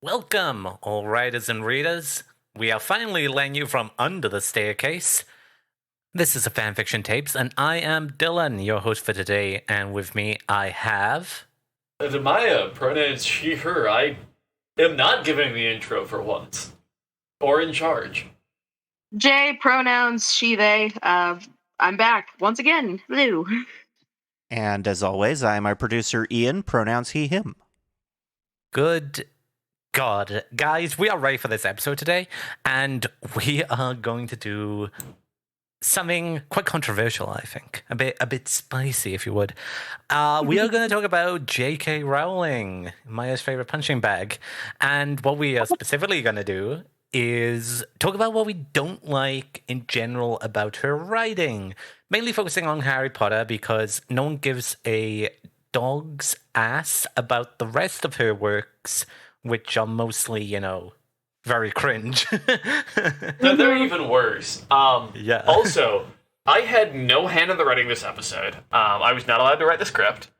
Welcome, all writers and readers. We are finally letting you from under the staircase. This is a Fanfiction Tapes, and I am Dylan, your host for today, and with me I have... Demaya, pronouns she, her. I am not giving the intro for once. Or in charge. Jaye, pronouns she, they. I'm back once again. Hello. And as always, I'm our producer Ian, pronouns he, him. Good God. Guys, we are ready for this episode today, and we are going to do something quite controversial, I think. A bit spicy, if you would. We are going to talk about J.K. Rowling, Maya's favorite punching bag. And what we are specifically going to do is talk about what we don't like in general about her writing. Mainly focusing on Harry Potter because no one gives a dog's ass about the rest of her works, which are mostly, very cringe. No, they're even worse. Yeah. Also, I had no hand in the writing of this episode. I was not allowed to write the script.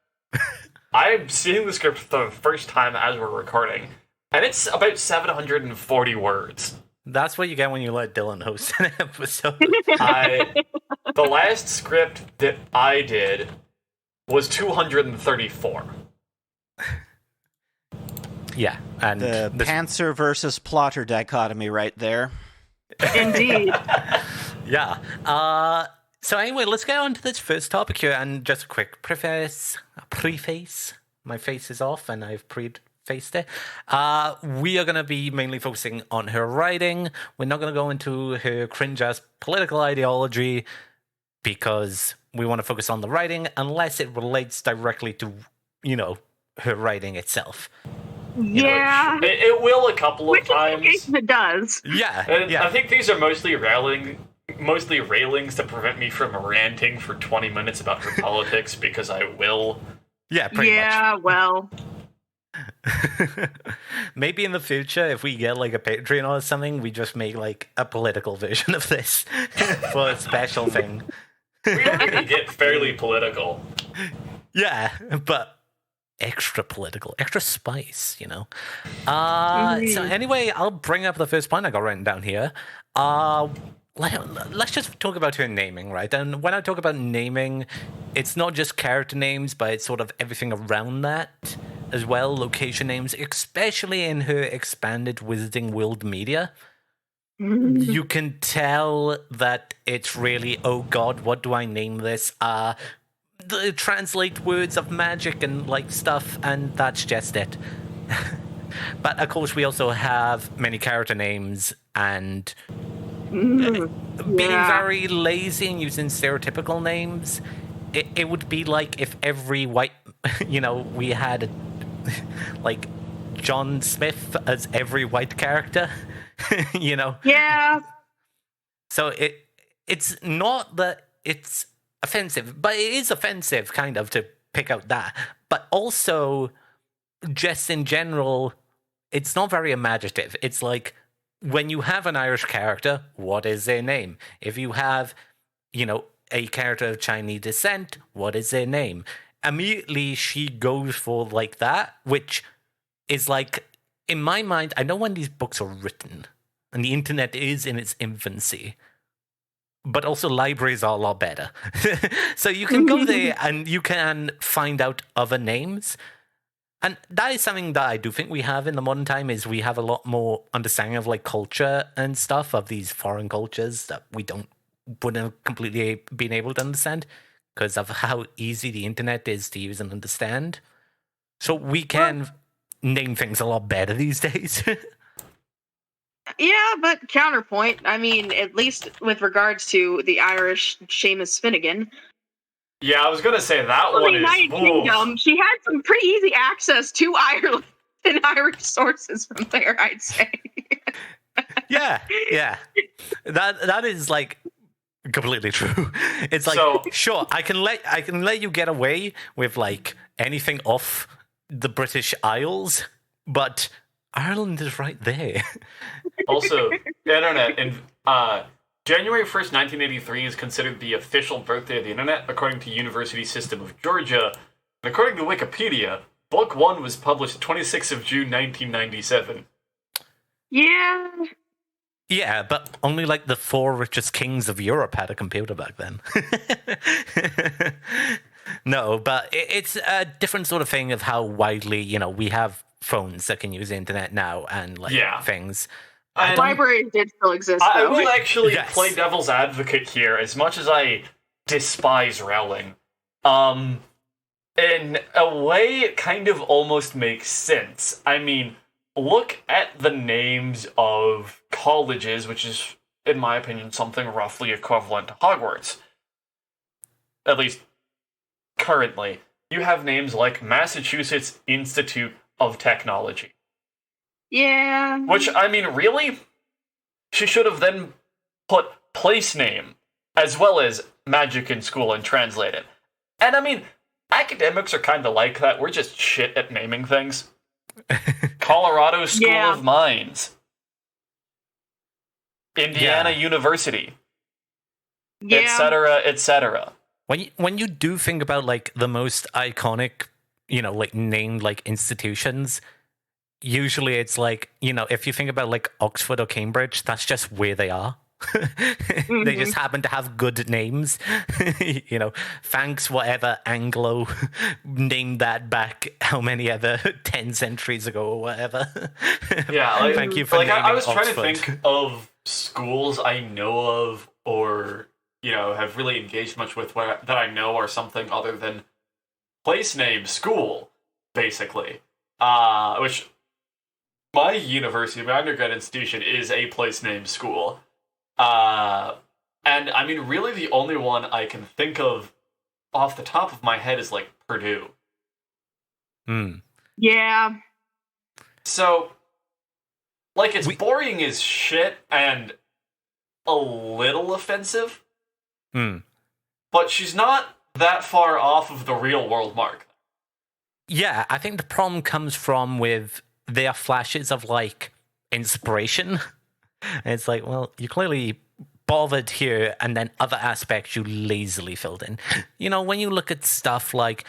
I'm seeing the script for the first time as we're recording, and it's about 740 words. That's what you get when you let Dylan host an episode. The last script that I did was 234. Yeah, and The pantser versus plotter dichotomy right there. Indeed. Yeah. So anyway, let's get on to this first topic here, and just a quick preface. My face is off, and I've prefaced it. We are going to be mainly focusing on her writing. We're not going to go into her cringe-ass political ideology, because we want to focus on the writing, unless it relates directly to, her writing itself. Yeah. It will a couple of times. Which it does. Yeah, And yeah. I think these are mostly railings to prevent me from ranting for 20 minutes about her politics, because I will. Yeah, pretty much. Yeah, well. Maybe in the future, if we get like a Patreon or something, we just make like a political version of this for a special thing. We already get fairly political. Yeah, but extra political, extra spice, So anyway, I'll bring up the first point I got written down here. Let's just talk about her naming, right? And when I talk about naming, it's not just character names, but it's sort of everything around that as well, location names, especially in her expanded Wizarding World media. You can tell that it's really, oh god, what do I name this? Translate words of magic and like stuff, and that's just it. But of course, we also have many character names and being very lazy and using stereotypical names. It would be like if every white, we had like John Smith as every white character, Yeah. So it's not that it's offensive, but it is offensive kind of to pick out that. But also, just in general, it's not very imaginative. It's like when you have an Irish character, what is their name? If you have, a character of Chinese descent, what is their name? Immediately she goes for like that, which is like, in my mind, I know when these books are written and the internet is in its infancy, but also libraries are a lot better. So you can go there and you can find out other names. And that is something that I do think we have in the modern time, is we have a lot more understanding of like culture and stuff, of these foreign cultures that we wouldn't have completely been able to understand because of how easy the internet is to use and understand. So we can name things a lot better these days. Yeah, but counterpoint, I mean, at least with regards to the Irish Seamus Finnegan. Yeah, I was gonna say that Well, one the is. United Kingdom, she had some pretty easy access to Ireland and Irish sources from there, I'd say. Yeah. That is like completely true. It's like, sure, I can let you get away with like anything off the British Isles, but Ireland is right there. Also, the internet. In January 1st, 1983 is considered the official birthday of the internet, according to University System of Georgia. And according to Wikipedia, Book 1 was published 26th of June, 1997. Yeah. Yeah, but only like the 4 richest kings of Europe had a computer back then. No, but it's a different sort of thing of how widely, we have phones that can use the internet now and like Yeah. things. And Libraries did still exist, I though. will actually Yes. play devil's advocate here, as much as I despise Rowling. In a way, it kind of almost makes sense. I mean, look at the names of colleges, which is, in my opinion, something roughly equivalent to Hogwarts. At least, currently. You have names like Massachusetts Institute of Technology. Yeah. Which, I mean, really? She should have then put place name, as well as magic in school and translate it. And I mean, academics are kind of like that. We're just shit at naming things. Colorado School Yeah. of Mines. Indiana University. Yeah. Etc., etc. When you do think about like the most iconic, like named like institutions, usually it's like, if you think about like Oxford or Cambridge, that's just where they are. They just happen to have good names. Thanks whatever Anglo named that back how many other 10 centuries ago or whatever. Yeah, like, Thank you for like naming I was trying Oxford. to think of schools I know of or, have really engaged much with that I know are something other than place name school, basically. Which my university, my undergrad institution, is a place name school. And I mean, really the only one I can think of off the top of my head is like Purdue. Yeah. So, like, it's boring as shit and a little offensive, but she's not that far off of the real world mark. Yeah, I think the problem comes from with their flashes of like inspiration. And it's like, well, you clearly bothered here, and then other aspects you lazily filled in. When you look at stuff like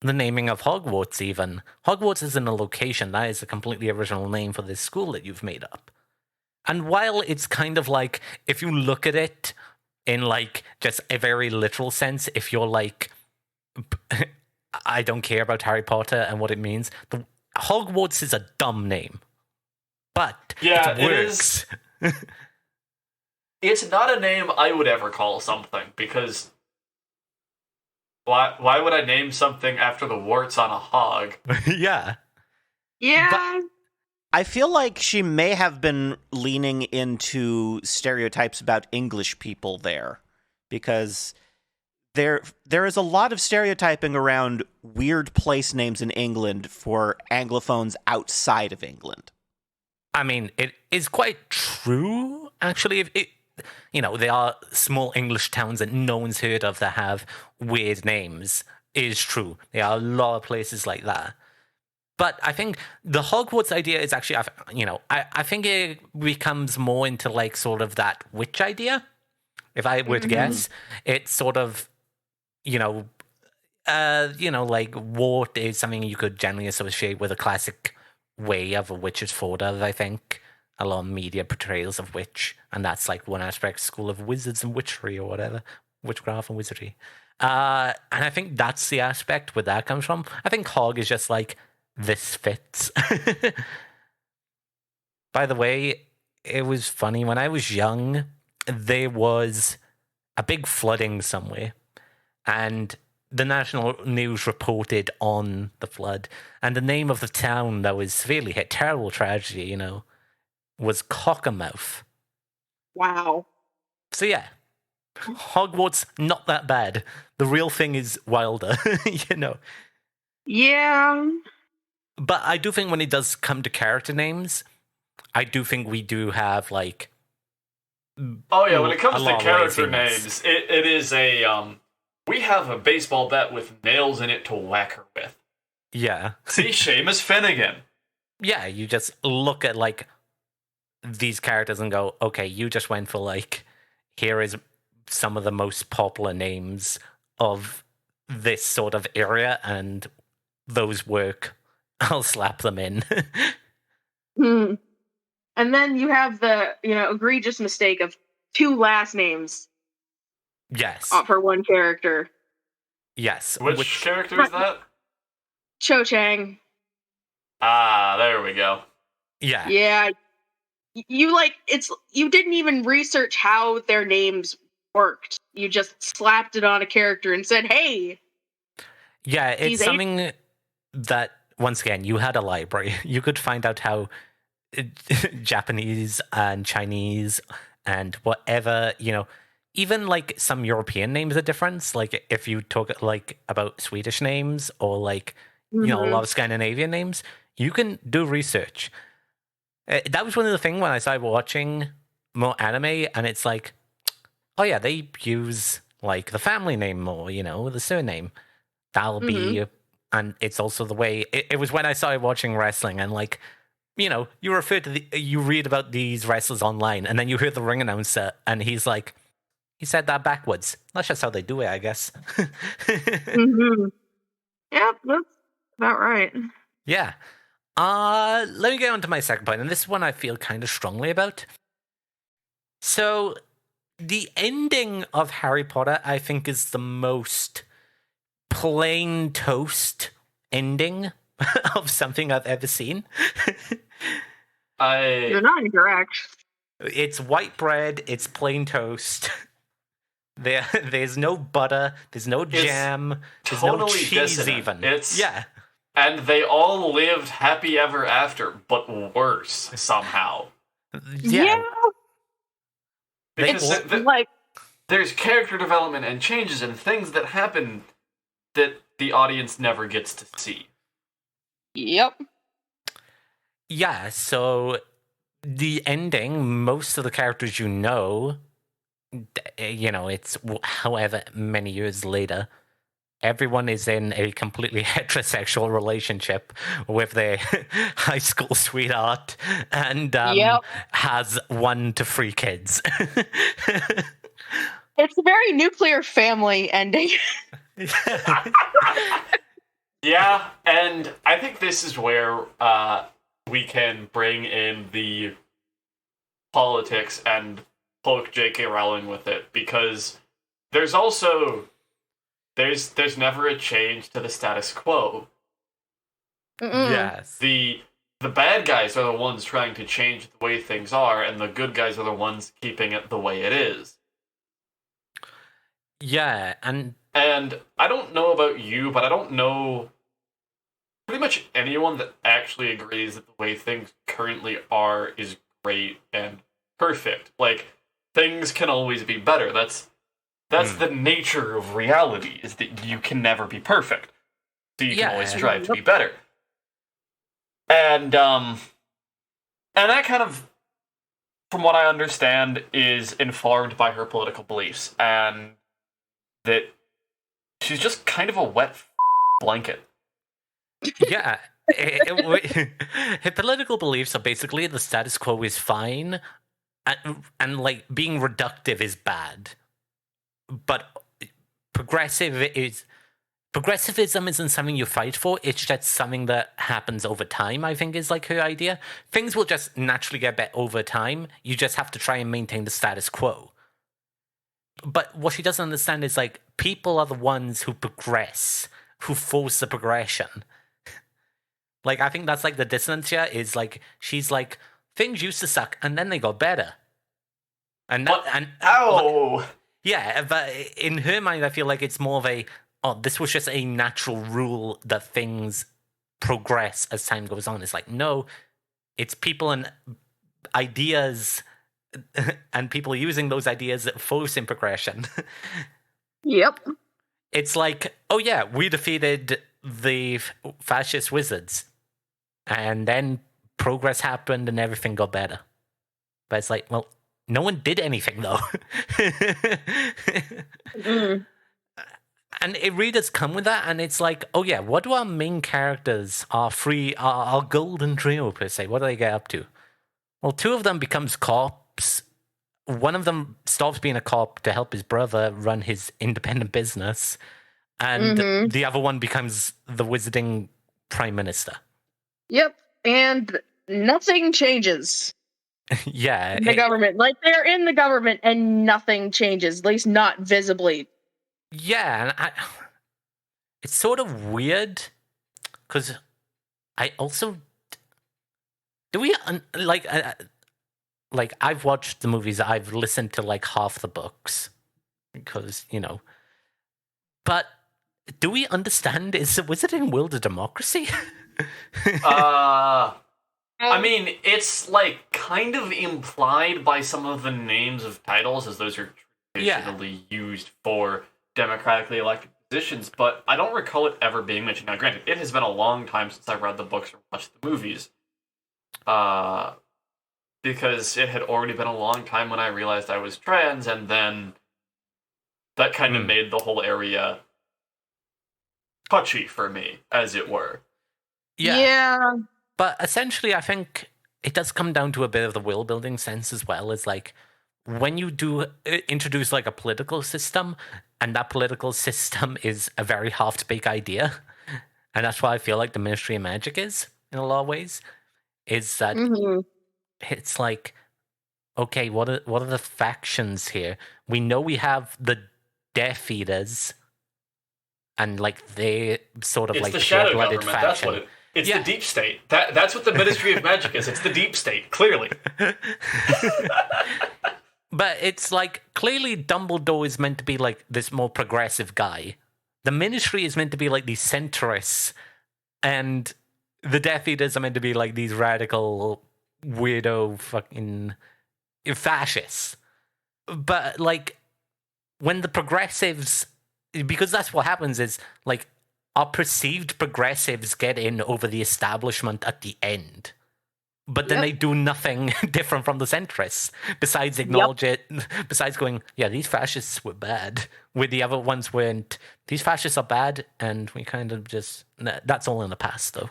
the naming of Hogwarts, even Hogwarts isn't a location. That is a completely original name for this school that you've made up. And while it's kind of like, if you look at it in like just a very literal sense, if you're like, I don't care about Harry Potter and what it means, Hogwarts is a dumb name. But Yeah, it works. It is. It's not a name I would ever call something, because why would I name something after the warts on a hog? Yeah. Yeah. I feel like she may have been leaning into stereotypes about English people there, because there is a lot of stereotyping around weird place names in England for Anglophones outside of England. I mean, it is quite true, actually. There are small English towns that no one's heard of that have weird names. It is true. There are a lot of places like that. But I think the Hogwarts idea is actually, I think it becomes more into like sort of that witch idea. If I were to guess, it's sort of, like wart is something you could generally associate with a classic way of a witch is thought of, I think. A lot of media portrayals of witch, and that's like one aspect, school of wizards and witchery or whatever, witchcraft and wizardry. And I think that's the aspect where that comes from. I think Hog is just like, this fits. By the way, it was funny. When I was young, there was a big flooding somewhere, and the national news reported on the flood, and the name of the town that was severely hit, terrible tragedy, was Cockermouth. Wow. So yeah, Hogwarts, not that bad. The real thing is wilder, Yeah. But I do think when it does come to character names, I do think we do have like. Oh yeah, when it comes a to lot of character laziness. names, it is a we have a baseball bat with nails in it to whack her with. Yeah. See, Seamus Finnegan. Yeah, you just look at like these characters and go, okay, you just went for like, here is some of the most popular names of this sort of area, and those work. I'll slap them in. Hmm. And then you have the, egregious mistake of 2 last names Yes. for one character. Yes. Which character is that? Cho Chang. Ah, there we go. Yeah. Yeah. You didn't even research how their names worked. You just slapped it on a character and said, "Hey." Yeah, it's She's something that, once again, you had a library. You could find out how Japanese and Chinese and whatever, even like some European names are different. Like if you talk like about Swedish names or like, a lot of Scandinavian names, you can do research. That was one of the things when I started watching more anime, and it's like, oh yeah, they use like the family name more, the surname. That'll be, and it's also the way, it was when I started watching wrestling, and like, you you read about these wrestlers online, and then you hear the ring announcer, and he's like, he said that backwards. That's just how they do it, I guess. Yep, that's about right. Yeah. Let me get on to my second point, and this one I feel kind of strongly about. So, the ending of Harry Potter, I think, is the most plain toast ending of something I've ever seen. You're not incorrect. It's white bread, it's plain toast. There's no butter, there's no jam, there's no Totally cheese dissonant. even. Yeah. And they all lived happy ever after, but worse somehow. Yeah. Because there's character development and changes and things that happen that the audience never gets to see. Yep. Yeah, so the ending, most of the characters it's however many years later, everyone is in a completely heterosexual relationship with their high school sweetheart and has 1 to 3 kids. It's a very nuclear family ending. Yeah, and I think this is where we can bring in the politics and poke J.K. Rowling with it, because there's never a change to the status quo. Yes. The bad guys are the ones trying to change the way things are, and the good guys are the ones keeping it the way it is. Yeah, and I don't know about you, but I don't know pretty much anyone that actually agrees that the way things currently are is great and perfect. Like, things can always be better. That's the nature of reality, is that you can never be perfect. So you can always strive to be better. And that kind of, from what I understand, is informed by her political beliefs, and that she's just kind of a wet blanket. Yeah. Her political beliefs are basically the status quo is fine, and like being reductive is bad. But progressivism isn't something you fight for, it's just something that happens over time, I think, is like her idea. Things will just naturally get better over time. You just have to try and maintain the status quo. But what she doesn't understand is, like, people are the ones who progress, who force the progression. Like, I think that's, like, the dissonance here is, like, she's like, things used to suck, and then they got better. Yeah, but in her mind, I feel like it's more of this was just a natural rule that things progress as time goes on. It's like, no, it's people and ideas and people using those ideas that force in progression. Yep. It's like, oh yeah, we defeated the fascist wizards, and then progress happened and everything got better. But it's like, well, no one did anything though. And it really does come with that, and it's like, oh yeah, what do our main characters, our golden trio per se, what do they get up to? Well, 2 of them becomes cops. One of them stops being a cop to help his brother run his independent business, and the other one becomes the wizarding prime minister. Yep, and nothing changes. Yeah, The government. Like, they're in the government and nothing changes, at least not visibly. yeah, and it's sort of weird because I also do we like I've watched the movies, I've listened to like half the books because but do we understand? Was it in World of Democracy? I mean, it's like kind of implied by some of the names of titles, as those are traditionally used for democratically elected positions, but I don't recall it ever being mentioned. Now, granted, it has been a long time since I've read the books or watched the movies, because it had already been a long time when I realized I was trans, and then that kind of made the whole area touchy for me, as it were. Yeah. But essentially, I think it does come down to a bit of the world building sense as well. Is like when you do introduce like a political system, and that political system is a very half-baked idea, and that's why I feel like the Ministry of Magic is in a lot of ways. Is that it's like, okay, what are the factions here? We know we have the Death Eaters, and like they sort of it's like the shadow pure-blooded government. faction. That's what it. It's the deep state. That's what the Ministry of Magic is. It's the deep state, clearly. But it's like, clearly Dumbledore is meant to be like this more progressive guy. The Ministry is meant to be like these centrists, and the Death Eaters are meant to be like these radical, weirdo fucking fascists. But like, when the progressives, because that's what happens is like, our perceived progressives get in over the establishment at the end. But then they do nothing different from the centrists, besides acknowledge it, besides going, yeah, these fascists were bad, where the other ones weren't. These fascists are bad, and we kind of just, that's all in the past, though.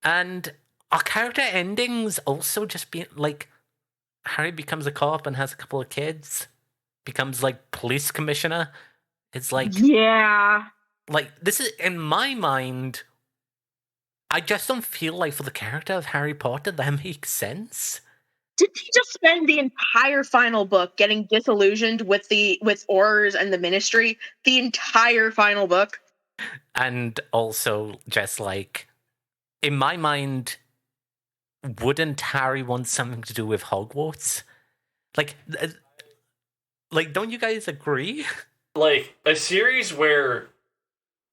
And our character endings also just be like, Harry becomes a cop and has a couple of kids, becomes like police commissioner. It's like, like, this is, in my mind, I just don't feel like for the character of Harry Potter that makes sense. Didn't he just spend the entire final book getting disillusioned with Aurors and the Ministry? The entire final book? And also, just like, in my mind, wouldn't Harry want something to do with Hogwarts? Like, don't you guys agree? Like, a series where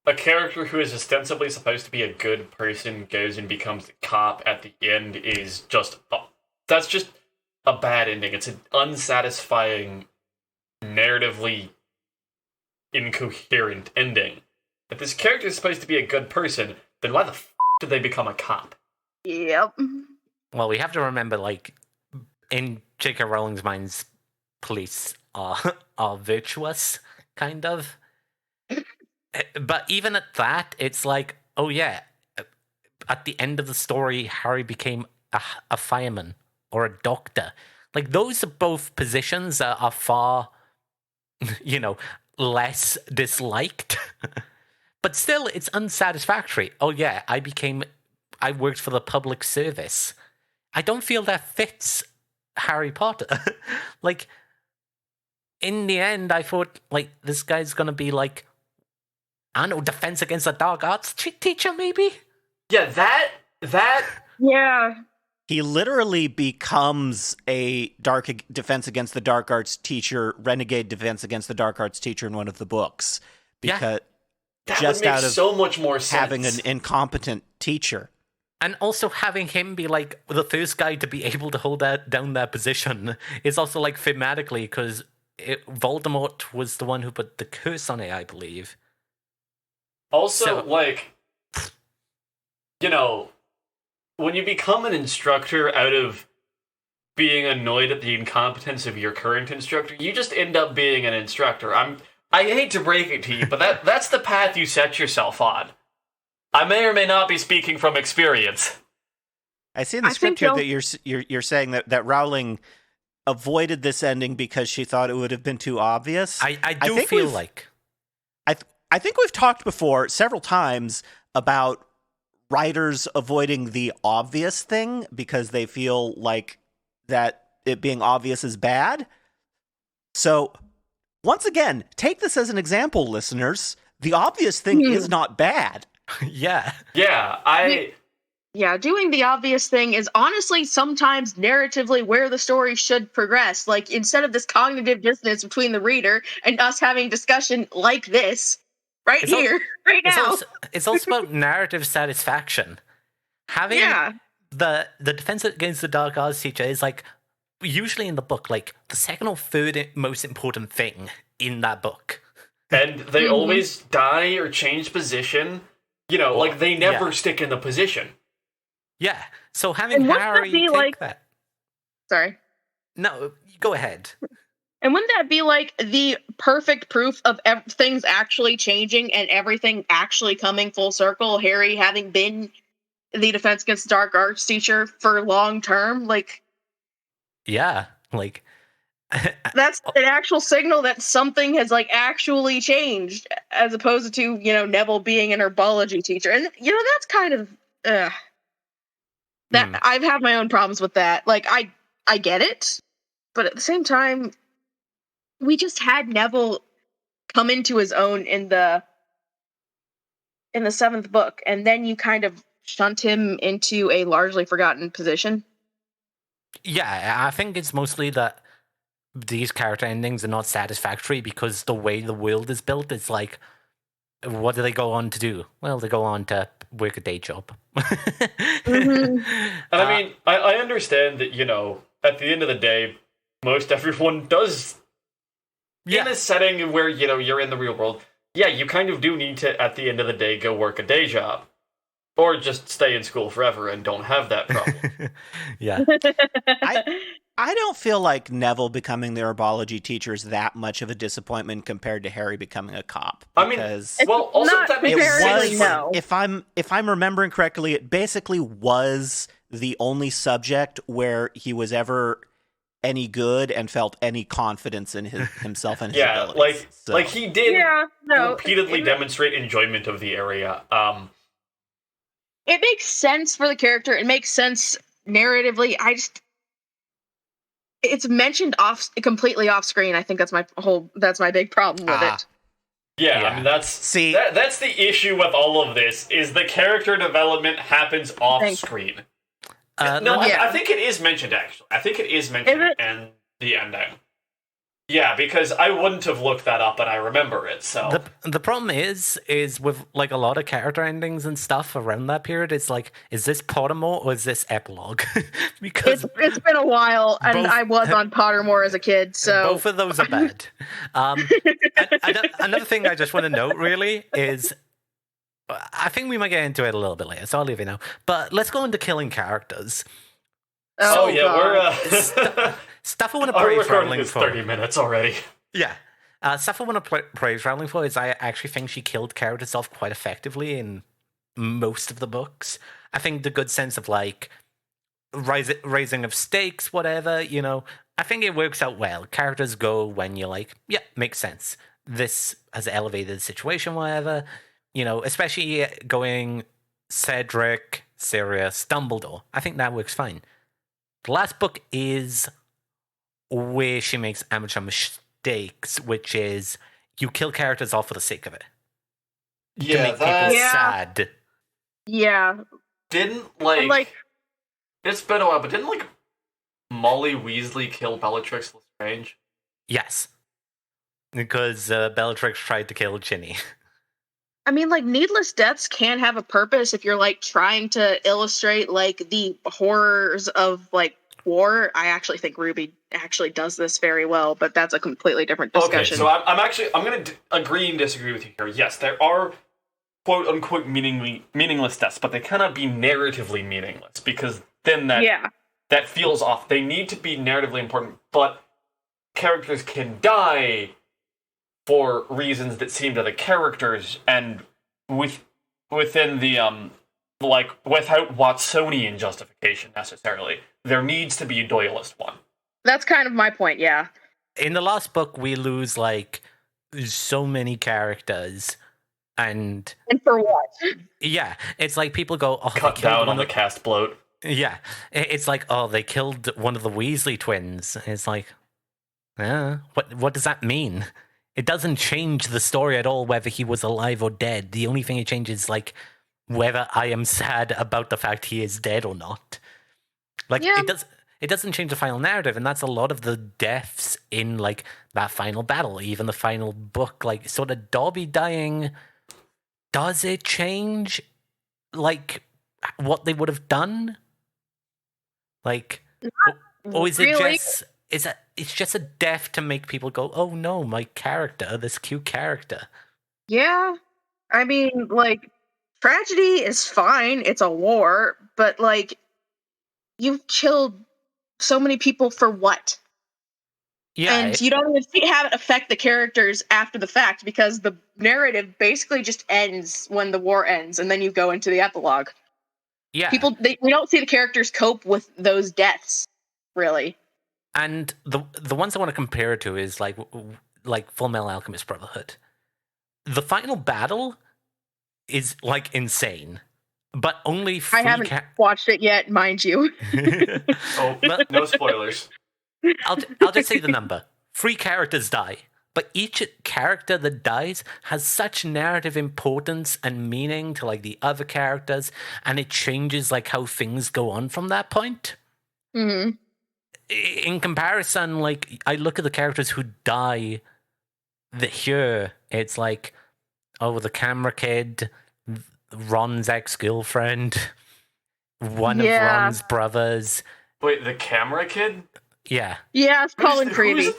a character who is ostensibly supposed to be a good person goes and becomes a cop at the end is just... that's just a bad ending. It's an unsatisfying, narratively incoherent ending. If this character is supposed to be a good person, then why the f*** did they become a cop? Yep. Well, we have to remember, like, in J.K. Rowling's minds, police are virtuous, kind of. But even at that, it's like, oh yeah, at the end of the story, Harry became a fireman or a doctor. Like, those are both positions that are far, less disliked. But still, it's unsatisfactory. Oh yeah, I worked for the public service. I don't feel that fits Harry Potter. Like, in the end, I thought, like, this guy's gonna be like, I don't know, defense against the dark arts teacher, maybe? Yeah, that... Yeah. He literally becomes a defense against the dark arts teacher, renegade defense against the dark arts teacher in one of the books. Because that just would make out of so much more sense. having an incompetent teacher. And also having him be like the first guy to be able to hold down that position is also like thematically, because Voldemort was the one who put the curse on it, I believe. Also, like, when you become an instructor out of being annoyed at the incompetence of your current instructor, you just end up being an instructor. I hate to break it to you, but that's the path you set yourself on. I may or may not be speaking from experience. I see in the script here that you're saying that Rowling avoided this ending because she thought it would have been too obvious. I do feel like... I think we've talked before several times about writers avoiding the obvious thing because they feel like that it being obvious is bad. So, once again, take this as an example, listeners. The obvious thing is not bad. Yeah. Yeah, doing the obvious thing is honestly sometimes narratively where the story should progress. Like, instead of this cognitive dissonance between the reader and us having discussion like this, right It's here, right now. It's also about narrative satisfaction. Having the defense against the dark arts teacher is like usually in the book like the second or third most important thing in that book. And they always die or change position. You know, like they never stick in the position. Yeah. So having Harry take that. Sorry. No, go ahead. And wouldn't that be like the perfect proof of things actually changing and everything actually coming full circle? Harry having been the defense against dark arts teacher for long term, like, yeah, like that's an actual signal that something has like actually changed, as opposed to Neville being an herbology teacher, and that's kind of that I've had my own problems with that. Like I get it, but at the same time, we just had Neville come into his own in the seventh book, and then you kind of shunt him into a largely forgotten position. Yeah, I think it's mostly that these character endings are not satisfactory because the way the world is built, it's like, what do they go on to do? Well, they go on to work a day job. And I mean, I understand that, at the end of the day, most everyone does, in a setting where, you're in the real world, you kind of do need to, at the end of the day, go work a day job. Or just stay in school forever and don't have that problem. Yeah. I don't feel like Neville becoming the herbology teacher is that much of a disappointment compared to Harry becoming a cop. Because if I'm remembering correctly, it basically was the only subject where he was ever any good and felt any confidence in himself and his abilities. Like he did repeatedly demonstrate enjoyment of the area. It makes sense for the character. It makes sense narratively. It's mentioned completely off screen. I think that's my big problem with it. Yeah, I mean that's the issue with all of this is the character development happens off screen. I think it is mentioned actually. I think it is mentioned in the ending. Yeah, because I wouldn't have looked that up and I remember it, so... The problem is with, like, a lot of character endings and stuff around that period, it's like, is this Pottermore or is this Epilogue? Because... It's been a while, and I was on Pottermore as a kid, so... Both of those are bad. Another thing I just want to note, really, is... I think we might get into it a little bit later, so I'll leave it now. But let's go into killing characters. We're... Stuff I want to praise Rowling for. 30 minutes already. Yeah. Stuff I want to praise Rowling for is I actually think she killed characters off quite effectively in most of the books. I think the good sense of, like, raising of stakes, whatever, I think it works out well. Characters go when you're like, yeah, makes sense. This has elevated the situation, whatever. Especially going Cedric, Sirius, Dumbledore. I think that works fine. The last book is where she makes amateur mistakes, which is you kill characters all for the sake of it. To make people sad. Yeah. Didn't, it's been a while, but didn't, Molly Weasley kill Bellatrix Lestrange? Yes. Because Bellatrix tried to kill Ginny. I mean, needless deaths can have a purpose if you're, trying to illustrate, the horrors of, war. I actually think Ruby actually does this very well, but that's a completely different discussion. Okay, so I'm going to agree and disagree with you here. Yes, there are quote-unquote meaningless deaths, but they cannot be narratively meaningless, because then that feels off. They need to be narratively important, but characters can die for reasons that seem to the characters, and within the, without Watsonian justification, necessarily. There needs to be a Doyleist one. That's kind of my point, yeah. In the last book, we lose, so many characters And for what? yeah, it's like people go, oh, Cut they killed down one on the of cast bloat. yeah, it's like, oh, they killed one of the Weasley twins. It's like, what does that mean? It doesn't change the story at all whether he was alive or dead. The only thing it changes is like whether I am sad about the fact he is dead or not. Like Yeah. it doesn't change the final narrative, and that's a lot of the deaths in like that final battle, even the final book. Like sort of Dobby dying, does it change like what they would have done? Like, or is it really. just it's just a death to make people go, oh no, my character, this cute character. Yeah. I mean, like, tragedy is fine. It's a war, but like, you've killed so many people for what? Yeah, And you don't even have it affect the characters after the fact because the narrative basically just ends when the war ends, and then you go into the epilogue. yeah. We don't see the characters cope with those deaths, really. And the ones I want to compare it to is like Full Metal Alchemist Brotherhood. The final battle is like insane, but only I haven't watched it yet, mind you. Oh, no spoilers. I'll just say the number. 3 characters die, but each character that dies has such narrative importance and meaning to like the other characters, and it changes like how things go on from that point. Mm-hmm. In comparison, like I look at the characters who die here, it's like, oh, the camera kid, Ron's ex-girlfriend, one of Ron's brothers. Wait, the camera kid? Yeah. Yeah, it's Colin Creevy.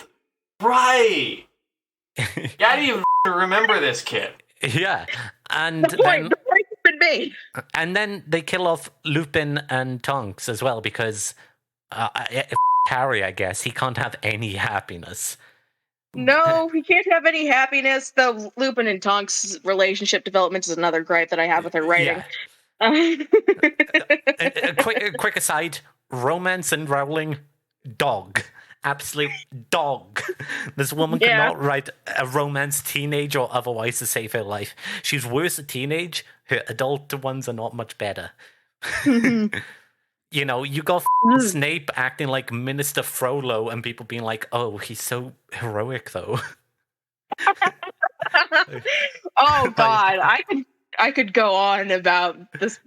Right. Yeah, I didn't even remember this kid. Yeah. And the point has been made. And then they kill off Lupin and Tonks as well because Harry, I guess, he can't have any happiness. No, he can't have any happiness. The Lupin and Tonks relationship development is another gripe that I have with her writing. Yeah. a quick aside, romance and Rowling, dog. Absolute dog. This woman cannot write a romance teenage or otherwise to save her life. She's worse at teenage. Her adult ones are not much better. You know, you got Snape acting like Minister Frollo and people being like, oh, he's so heroic though. Oh God, I could go on about this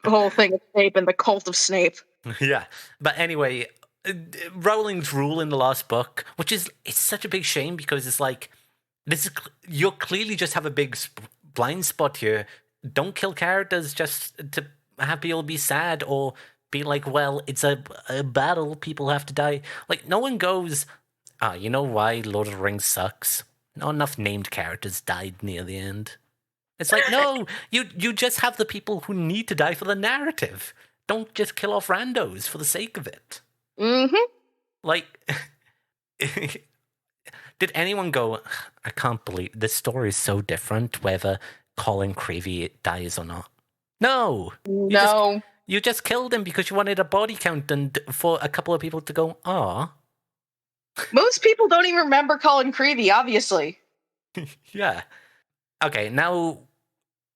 whole thing of Snape and the cult of Snape. Yeah, but anyway, Rowling's rule in the last book, which is it's such a big shame because it's like you clearly just have a big blind spot here. Don't kill characters just to have people be sad or be like, well, it's a battle, people have to die. Like no one goes, you know why Lord of the Rings sucks? Not enough named characters died near the end. It's like, no, you just have the people who need to die for the narrative. Don't just kill off randos for the sake of it. Mm-hmm. Like, did anyone go, I can't believe this story is so different whether Colin Creevy dies or not? No. No. You just killed him because you wanted a body count and for a couple of people to go, aw. Most people don't even remember Colin Creevy, obviously. Yeah. Okay, now,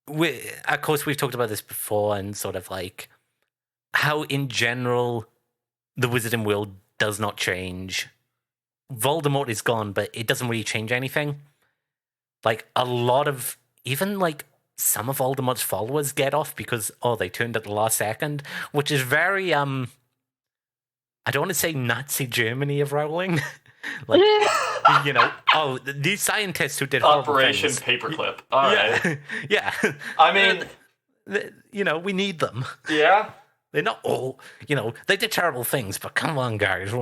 of course, we've talked about this before and sort of like how in general the wizarding world does not change. Voldemort is gone, but it doesn't really change anything. Like, a lot of, even like some of Voldemort's followers get off because, they turned at the last second, which is very, I don't want to say Nazi Germany of Rowling. Like, you know, these scientists who did Operation things. Paperclip. All right. Yeah. I mean, you know, we need them. Yeah. They're not all, you know, they did terrible things, but come on, guys,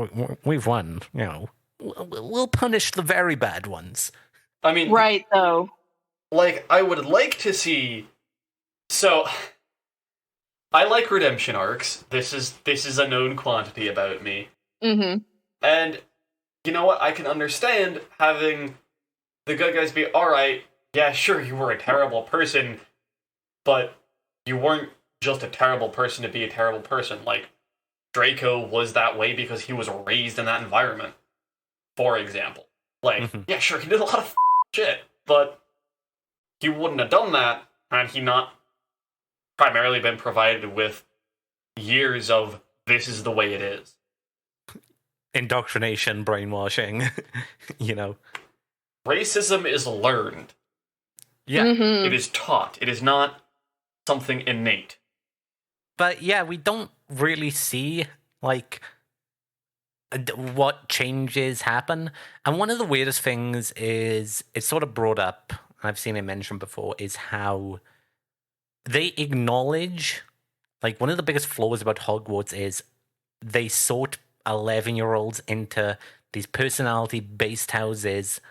we've won. You know, we'll punish the very bad ones. I mean, right though. Like, I would like to see. So, I like redemption arcs. This is a known quantity about me. Mm-hmm. And you know what? I can understand having the good guys be, alright, yeah, sure, you were a terrible person, but you weren't just a terrible person to be a terrible person. Like, Draco was that way because he was raised in that environment, for example. Like, yeah, sure, he did a lot of shit, but he wouldn't have done that had he not primarily been provided with years of this is the way it is. Indoctrination, brainwashing, you know. Racism is learned. Yeah. Mhm. It is taught. It is not something innate. But yeah, we don't really see, like, what changes happen. And one of the weirdest things is, it's sort of brought up, I've seen it mentioned before, is how they acknowledge, like, one of the biggest flaws about Hogwarts is they sort 11-year-olds into these personality-based houses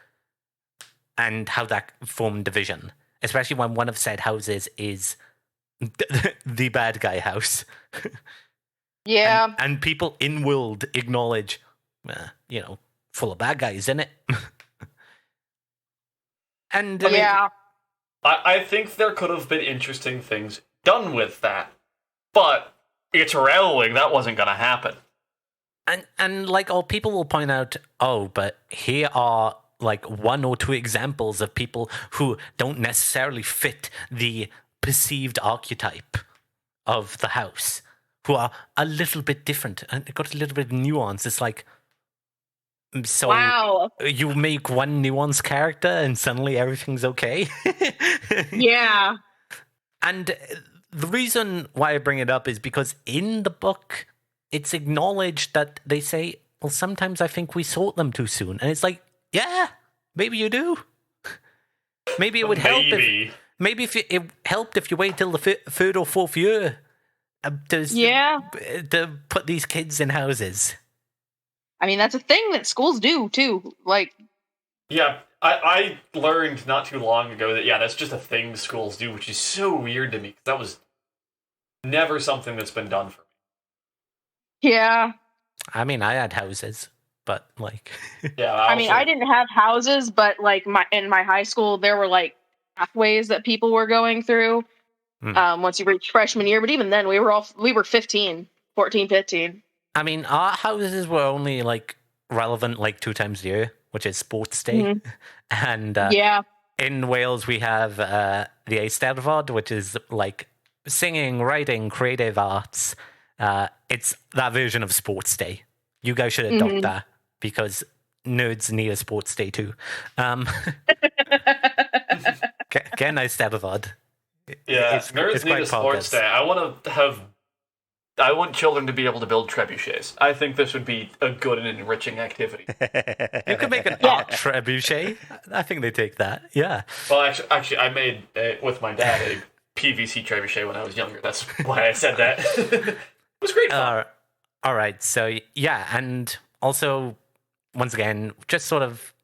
and how that formed division. Especially when one of said houses is the bad guy house. Yeah. And people in world acknowledge, full of bad guys, isn't it? And Yeah. I think there could have been interesting things done with that, but it's Rowling. That wasn't going to happen. And like, people will point out, but here are like one or two examples of people who don't necessarily fit the perceived archetype of the house, who are a little bit different and got a little bit of nuance. It's like, so Wow. you make one nuanced character and suddenly everything's okay. Yeah. And the reason why I bring it up is because in the book, it's acknowledged that they say, well, sometimes I think we sort them too soon. And it's like, yeah, maybe you do. Maybe it would help if it helped if you wait till the third or fourth year to put these kids in houses. I mean, that's a thing that schools do too. Like, yeah, I learned not too long ago that that's just a thing schools do, which is so weird to me. That was never something that's been done for me. yeah. I mean, I had houses, but like, yeah. I mean, I didn't have houses, but like in my high school, there were like pathways that people were going through. Once you reach freshman year, but even then, we were 14, 15. I mean, our houses were only like relevant like 2 times a year, which is sports day. Mhm. And in Wales, we have the Eisteddfod, which is like singing, writing, creative arts. It's that version of sports day. You guys should adopt that because nerds need a sports day too. Get an Eisteddfod. Yeah, nerds need a sports day. I want children to be able to build trebuchets. I think this would be a good and enriching activity. You could make an art trebuchet. I think they take that. Yeah. Well, actually, I made with my dad a PVC trebuchet when I was younger. That's why I said that. It was great fun. All right. So yeah, and also once again, just sort of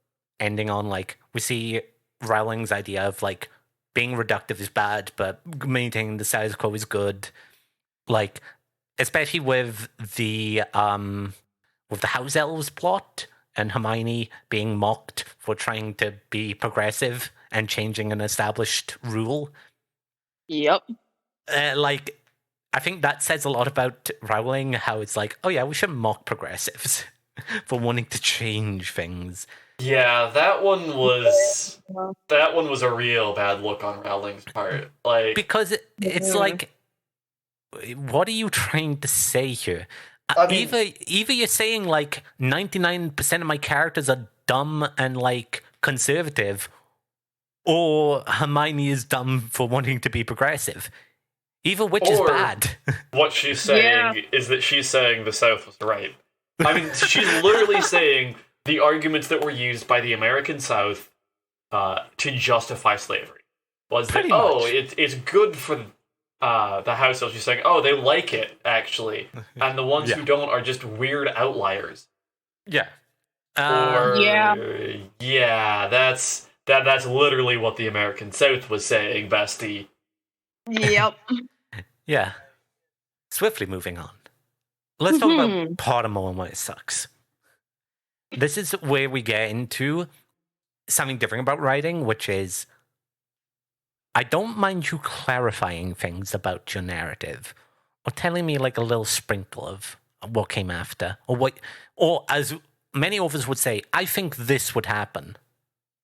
ending on like we see Rowling's idea of like being reductive is bad, but maintaining the status quo is good. Like, especially with the house elves plot and Hermione being mocked for trying to be progressive and changing an established rule. Yep. Like, I think that says a lot about Rowling, how it's like, oh yeah, we should mock progressives for wanting to change things. Yeah, that one was a real bad look on Rowling's part. Like, because it's like, what are you trying to say here? I mean, either you're saying like 99% of my characters are dumb and like conservative, or Hermione is dumb for wanting to be progressive. Either which is bad. What she's saying is that she's saying the South was right. I mean, she's literally saying the arguments that were used by the American South to justify slavery was that, it's good for the house elves. She's saying, they like it, actually. And the ones who don't are just weird outliers. Yeah. That's literally what the American South was saying, bestie. Yep. Yeah. Swiftly moving on. Let's talk about Pottermore and why it sucks. This is where we get into something different about writing, which is I don't mind you clarifying things about your narrative or telling me like a little sprinkle of what came after or as many authors would say, I think this would happen.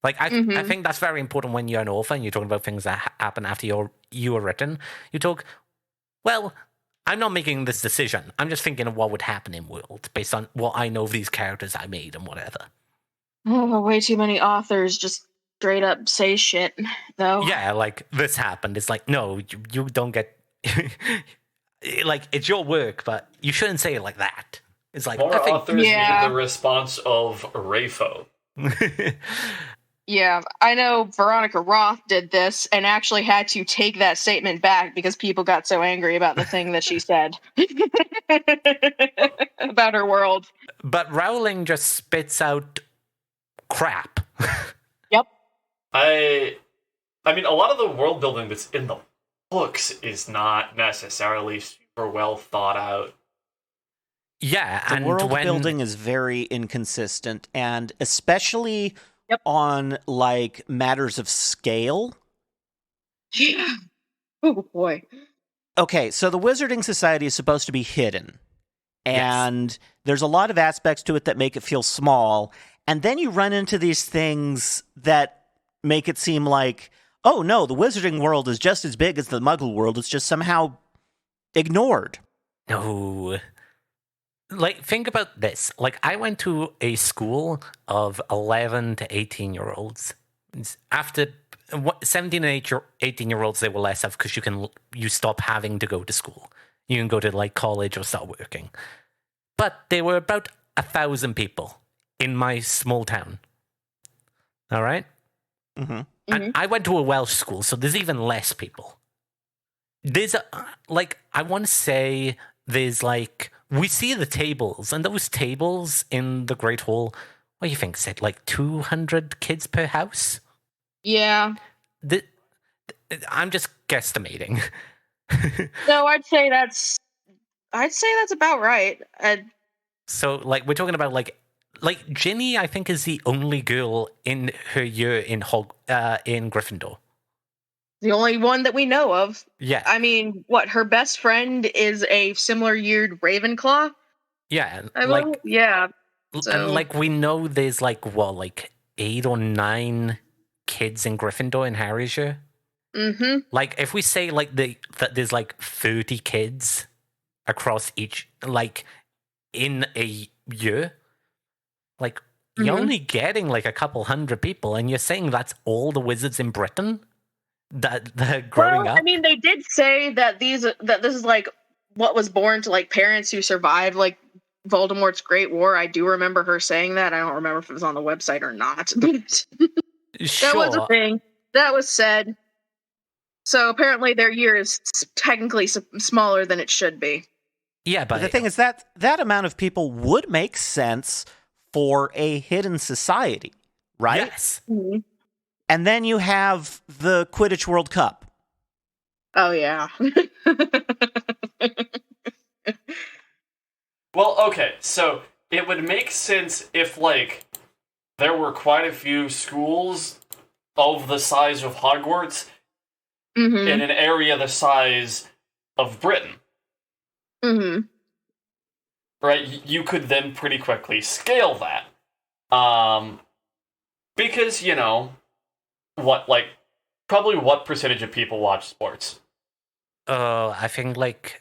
Like, I think that's very important when you're an author and you're talking about things that happen after you were written. You talk, well, I'm not making this decision. I'm just thinking of what would happen in world based on what I know of these characters I made and whatever. Oh, way too many authors just straight up say shit, though. Yeah, like, this happened. It's like, no, you don't get... like, it's your work, but you shouldn't say it like that. It's like, More I think... authors need the response of Rayfo. Yeah, I know Veronica Roth did this and actually had to take that statement back because people got so angry about the thing that she said about her world. But Rowling just spits out crap. Yep. I mean, a lot of the world building that's in the books is not necessarily super well thought out. Yeah, the and world building is very inconsistent, and especially on like matters of scale. Yeah. Oh boy. Okay, so the Wizarding Society is supposed to be hidden, and there's a lot of aspects to it that make it feel small, and then you run into these things that make it seem like, oh no, the Wizarding world is just as big as the Muggle world, it's just somehow ignored. No. Like, think about this. Like, I went to a school of 11 to 18-year-olds. After 17 and 18-year-olds, they were less of because you stop having to go to school. You can go to, like, college or start working. But there were about 1,000 people in my small town. All right? Mm-hmm. And I went to a Welsh school, so there's even less people. There's, I want to say there's, we see the tables, and those tables in the Great Hall, what do you think, said, 200 kids per house? Yeah. I'm just guesstimating. No, I'd say that's about right. So, we're talking about, Ginny, I think, is the only girl in her year in Gryffindor. The only one that we know of. Yeah. I mean, her best friend is a similar yeared Ravenclaw? Yeah. Yeah. So. And, we know there's, 8 or 9 kids in Gryffindor in Harry's year. Mm-hmm. If we say, that there's, 30 kids across each, in a year, you're only getting, a couple hundred people, and you're saying that's all the wizards in Britain? That they're growing up. I mean, they did say that this is what was born to parents who survived Voldemort's Great War. I do remember her saying that. I don't remember if it was on the website or not. Sure. That was a thing that was said. So apparently their year is technically smaller than it should be. Yeah, but the thing is that amount of people would make sense for a hidden society, right? Yes. Mm-hmm. And then you have the Quidditch World Cup. Oh, yeah. Well, okay, so it would make sense if, there were quite a few schools of the size of Hogwarts in an area the size of Britain. Mm-hmm. Right? You could then pretty quickly scale that. Because, probably what percentage of people watch sports? I think,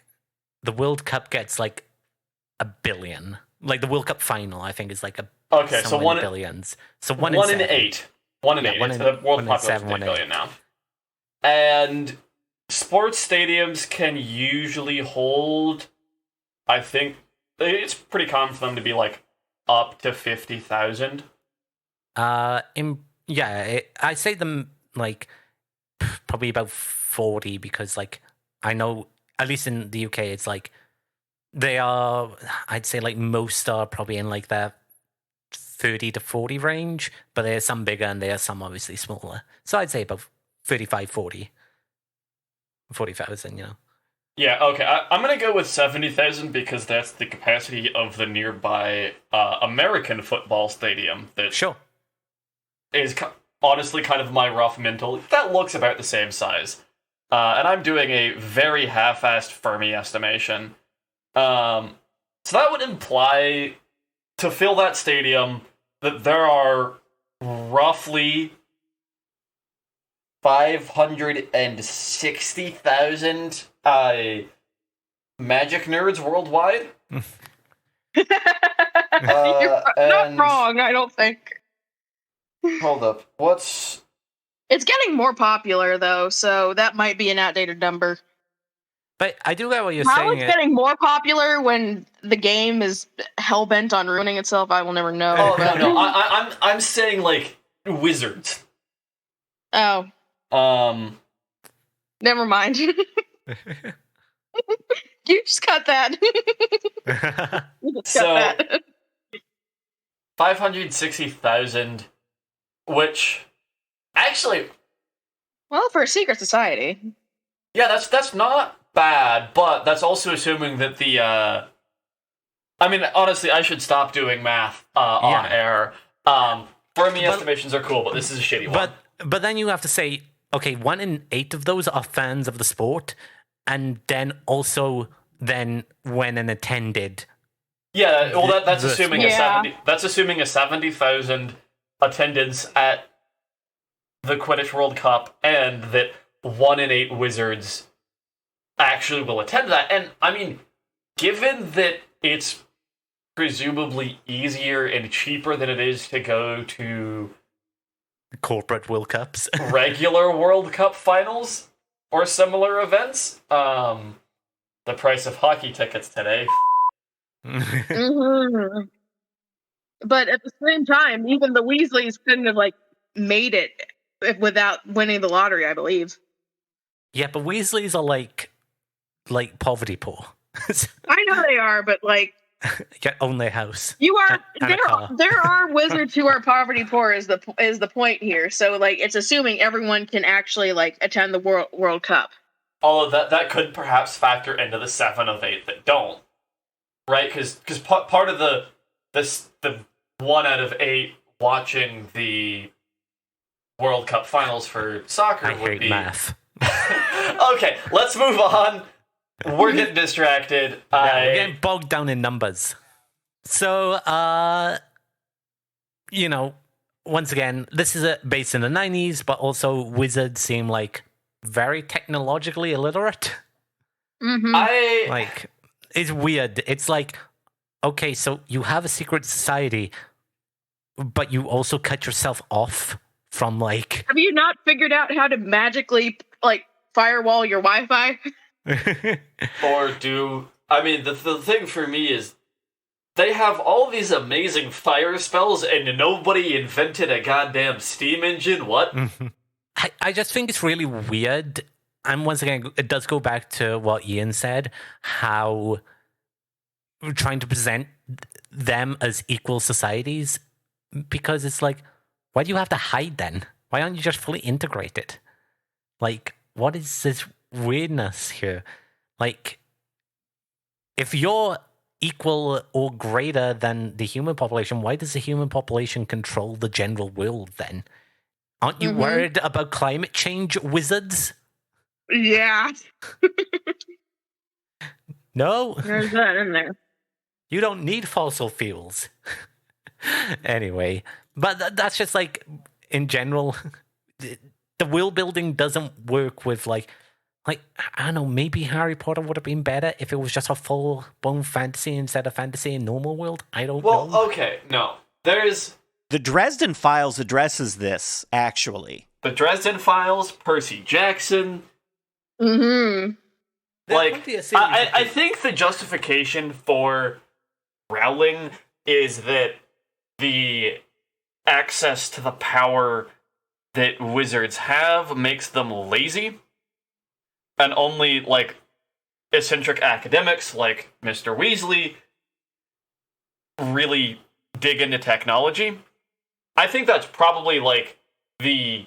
the World Cup gets, 1 billion. The World Cup final, I think, is, okay, so in billions. So 1 in 1 in 7. 8. 1 in 8. It's the world population is 8 billion now. And sports stadiums can usually hold, I think, it's pretty common for them to be, up to 50,000. I say them probably about 40 because I know at least in the UK it's they are, I'd say most are probably in the 30 to 40 range, but there's some bigger and there are some obviously smaller. So I'd say about 35, 40,000, Yeah, okay. I'm going to go with 70,000 because that's the capacity of the nearby American football stadium. That sure. Is honestly kind of my rough mental. That looks about the same size. And I'm doing a very half-assed Fermi estimation. So that would imply, to fill that stadium, that there are roughly 560,000 magic nerds worldwide. You're not wrong, I don't think. Hold up. What's... It's getting more popular, though, so that might be an outdated number. But I do get what you're How saying. it's getting more popular when the game is hell-bent on ruining itself, I will never know. Oh, no. I'm saying, like, wizards. Oh. Never mind. You just cut that. You just cut that. 560,000, which... Actually... Well, for a secret society. Yeah, that's not bad, but that's also assuming that the... I mean, honestly, I should stop doing math on air. Fermi estimations are cool, but this is a shitty one. But then you have to say, okay, 1 in 8 of those are fans of the sport, and then also when and attended. Yeah, well, that's assuming Yeah. That's assuming a 70,000 attendance at the Quidditch World Cup, and that 1 in 8 wizards actually will attend that. And I mean, given that it's presumably easier and cheaper than it is to go to Corporate World Cups. regular World Cup finals or similar events, the price of hockey tickets today. Mm-hmm. But at the same time, even the Weasleys couldn't have made it without winning the lottery, I believe. Yeah, but Weasleys are like poverty poor. I know they are, but Own their house. you are and a car. there are wizards who are poverty poor is the point here. So it's assuming everyone can actually attend the World Cup. Although that could perhaps factor into the 7 of 8 that don't, right? Because part of the 1 out of 8 watching the World Cup finals for soccer I would hate be math. Okay, let's move on. We're getting distracted. We're getting bogged down in numbers. So, once again, this is based in the 90s, but also wizards seem very technologically illiterate. Mm-hmm. It's weird. It's okay, so you have a secret society, but you also cut yourself off from Have you not figured out how to magically firewall your Wi-Fi? Or the thing for me is they have all these amazing fire spells and nobody invented a goddamn steam engine. What? I just think it's really weird. And once again, it does go back to what Ian said, how we're trying to present them as equal societies, because it's why do you have to hide then? Why aren't you just fully integrated? What is this weirdness here? If you're equal or greater than the human population, why does the human population control the general world then? Aren't you worried about climate change, wizards? Yeah. No? There's that in there. You don't need fossil fuels. Anyway, but that's just in general, the world building doesn't work with I don't know, maybe Harry Potter would have been better if it was just a full-blown fantasy instead of fantasy in normal world. I don't know. Well, okay, no. There's... The Dresden Files addresses this, actually. The Dresden Files, Percy Jackson. Mm-hmm. I think the justification for Rowling is that the access to the power that wizards have makes them lazy. And only, eccentric academics like Mr. Weasley really dig into technology. I think that's probably, the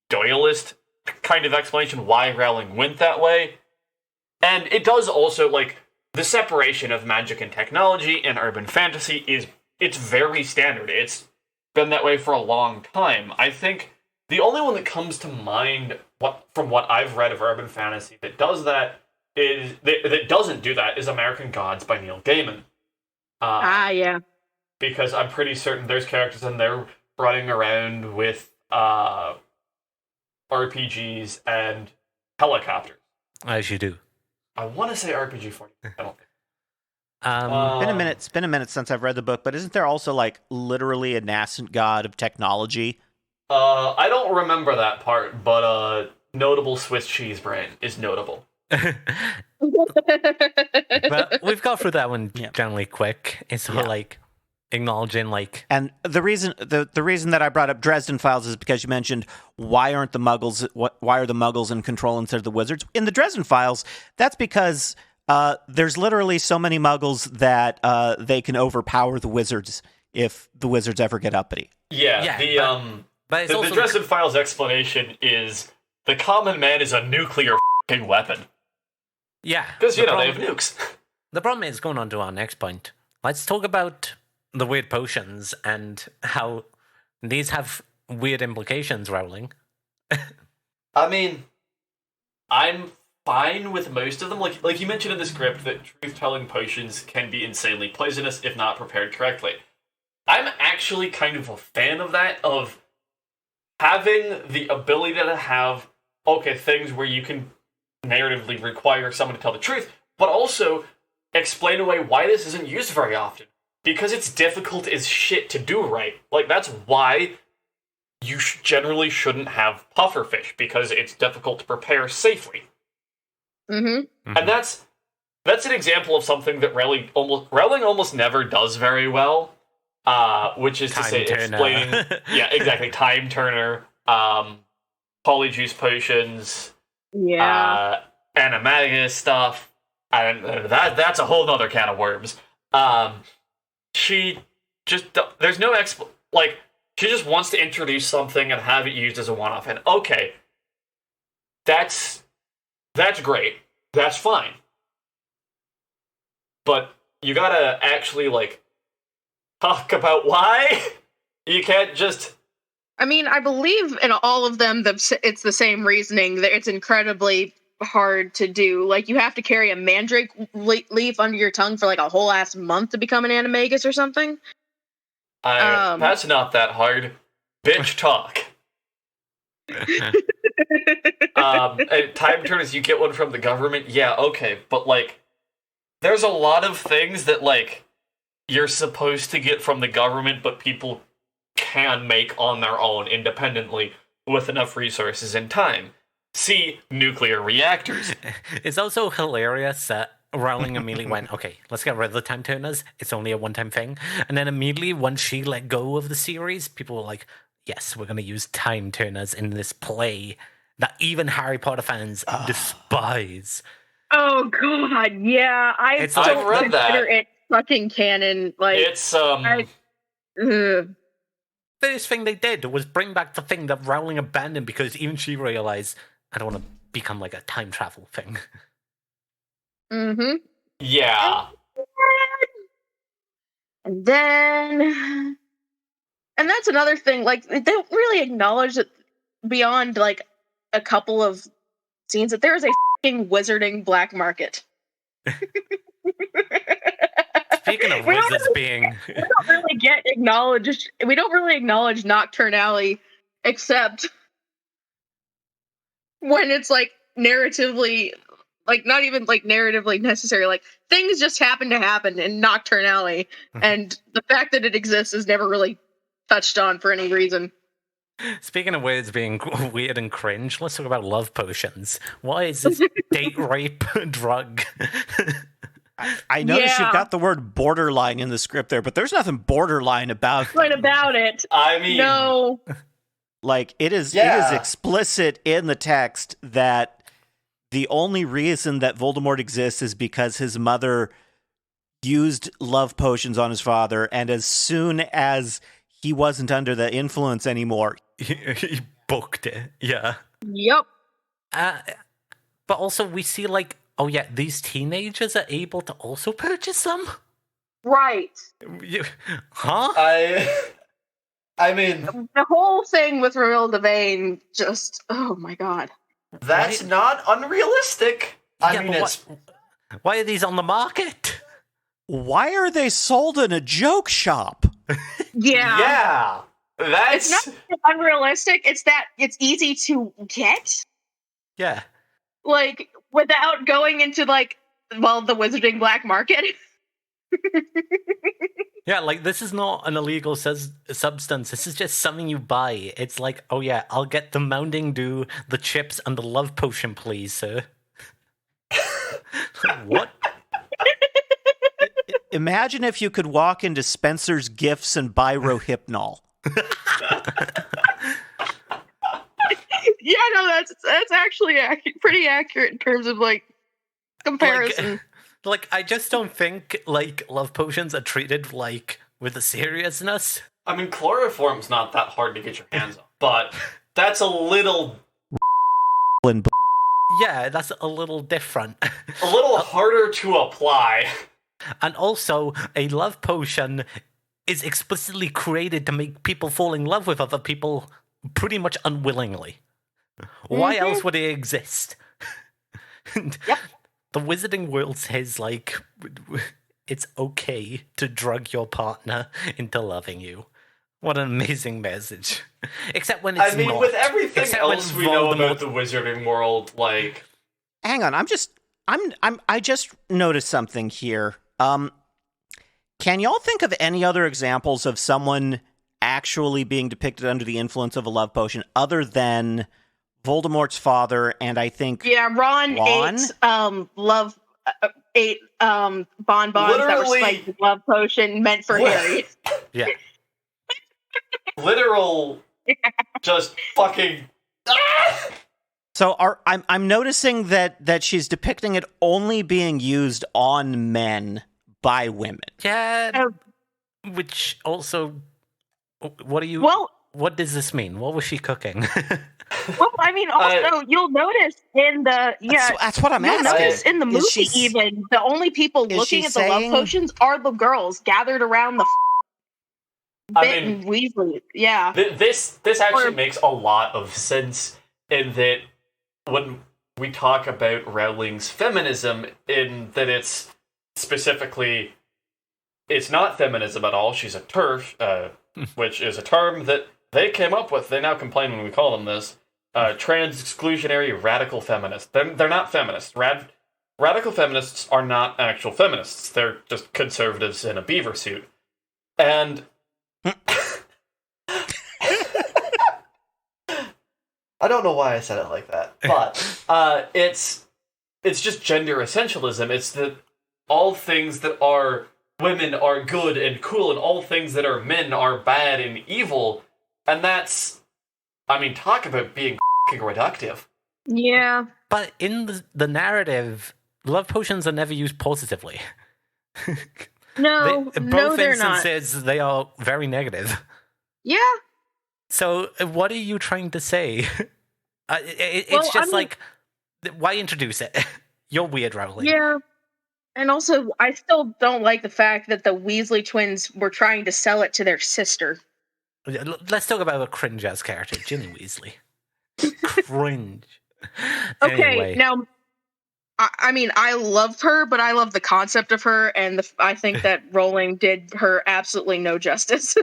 Doyleist kind of explanation why Rowling went that way. And it does also, the separation of magic and technology in urban fantasy it's very standard. It's been that way for a long time. I think the only one that comes to mind from what I've read of urban fantasy that does that that doesn't do that is American Gods by Neil Gaiman. Yeah. Because I'm pretty certain there's characters in there running around with RPGs and helicopters. As you do. I want to say RPG 40. I don't think. It's been a minute since I've read the book, but isn't there also like literally a nascent god of technology? I don't remember that part, but notable Swiss cheese brand is notable. But we've got through that one generally quick. It's sort of like acknowledging like, and the reason that I brought up Dresden Files is because you mentioned why are the Muggles in control instead of the Wizards in the Dresden Files? That's because there's literally so many Muggles that they can overpower the Wizards if the Wizards ever get uppity. But the Dresden Files explanation is the common man is a nuclear f***ing weapon. Yeah. Because, they have nukes. The problem is, going on to our next point, let's talk about the weird potions and how these have weird implications, Rowling. I mean, I'm fine with most of them. Like you mentioned in the script that truth-telling potions can be insanely poisonous if not prepared correctly. I'm actually kind of a fan of that, of having the ability to have, things where you can narratively require someone to tell the truth, but also explain away why this isn't used very often. Because it's difficult as shit to do right. Like, that's why you generally shouldn't have pufferfish, because it's difficult to prepare safely. Mm-hmm. And that's an example of something that Rowling almost never does very well, which is to say explaining... Yeah, exactly. Time Turner, polyjuice potions, animagus stuff, and that's a whole nother can of worms. She just... There's no... she just wants to introduce something and have it used as a one-off, and that's great. That's fine. But you gotta actually, talk about why. You can't just... I mean, I believe in all of them it's the same reasoning, that it's incredibly hard to do. Like, you have to carry a mandrake leaf under your tongue for, a whole ass month to become an animagus or something. That's not that hard. Bitch talk. And time turners, you get one from the government. Yeah, okay, but there's a lot of things that you're supposed to get from the government, but people can make on their own independently with enough resources and time. See nuclear reactors. It's also hilarious that Rowling immediately went, okay, let's get rid of the time turners. It's only a one-time thing. And then immediately, once she let go of the series, people were like, yes, we're going to use time turners in this play that even Harry Potter fans despise. Oh, God, yeah. I've read that. It fucking canon. It's, First thing they did was bring back the thing that Rowling abandoned because even she realized, I don't want to become a time travel thing. Mm-hmm. Yeah. And then... And that's another thing, they don't really acknowledge that beyond, a couple of scenes, that there is a f***ing wizarding black market. Speaking of wizards being... We don't really acknowledge Nocturnally, except when it's, narratively... not even, narratively necessary. Things just happen to happen in Nocturnally, and the fact that it exists is never really touched on for any reason. Speaking of words being weird and cringe, let's talk about love potions. Why is this date rape drug? I noticed you've got the word borderline in the script there, but there's nothing borderline about it. I mean, no. It is explicit in the text that the only reason that Voldemort exists is because his mother used love potions on his father, and as soon as he wasn't under the influence anymore, he booked it. Yeah. Yep. But also we see these teenagers are able to also purchase them? Right. Huh? I mean... The whole thing with Royal Devane just... Oh my god. That's not unrealistic. Why are these on the market? Why are they sold in a joke shop? Yeah. Yeah. That's It's not unrealistic. It's that it's easy to get, Yeah. like, without going into, like, well, the wizarding black market. Yeah, like, this is not an illegal substance. This is just something you buy. It's like, oh yeah, I'll get the Mountain Dew, the chips, and the love potion, please, sir. What? Imagine if you could walk into Spencer's Gifts and buy Rohypnol. Yeah, no, that's actually pretty accurate in terms of, like, comparison. Like, I just don't think, like, love potions are treated, like, with a seriousness. I mean, chloroform's not that hard to get your hands on, but that's a little Yeah, that's a little different. a little harder to apply. And also, a love potion is explicitly created to make people fall in love with other people pretty much unwillingly. Why else would it exist? Yep. The wizarding world says, like, it's okay to drug your partner into loving you. What an amazing message. Except when it's I mean, not. with everything Except when else we know about Voldemort- the wizarding world, like... Hang on, I just noticed something here. Can y'all think of any other examples of someone actually being depicted under the influence of a love potion other than Voldemort's father and I think Ron ate bonbons that were Literally- spiked with love potion meant for Harry. Yeah. Literal... just fucking... So I'm noticing that she's depicting it only being used on men by women. Yeah. Which also, what does this mean? What was she cooking? Well, I mean, also you'll notice in the That's what I'm you'll asking. notice in the movie Is she- even the only people is looking she at the love saying- potions are the girls gathered around the I Bit mean- and Weasley. Yeah. This actually Or- makes a lot of sense in that when we talk about Rowling's feminism, in that it's specifically, it's not feminism at all. She's a TERF, which is a term that they came up with. They now complain when we call them this. Trans-exclusionary radical feminists. They're not feminists. Radical feminists are not actual feminists. They're just conservatives in a beaver suit. And... I don't know why I said it like that, but it's just gender essentialism. It's that all things that are women are good and cool, and all things that are men are bad and evil. And that's, I mean, talk about being f***ing reductive. Yeah. But in the narrative, love potions are never used positively. No, Both they're not. instances, they are very negative. Yeah. So, what are you trying to say? It's Well, just I mean- like, why introduce it? You're weird, Rowling. Yeah. And also, I still don't like the fact that the Weasley twins were trying to sell it to their sister. Let's talk about a cringe-ass character, Ginny Weasley. Cringe. Okay, Anyway. now, I mean, I love her, but I love the concept of her, and I think that Rowling did her absolutely no justice.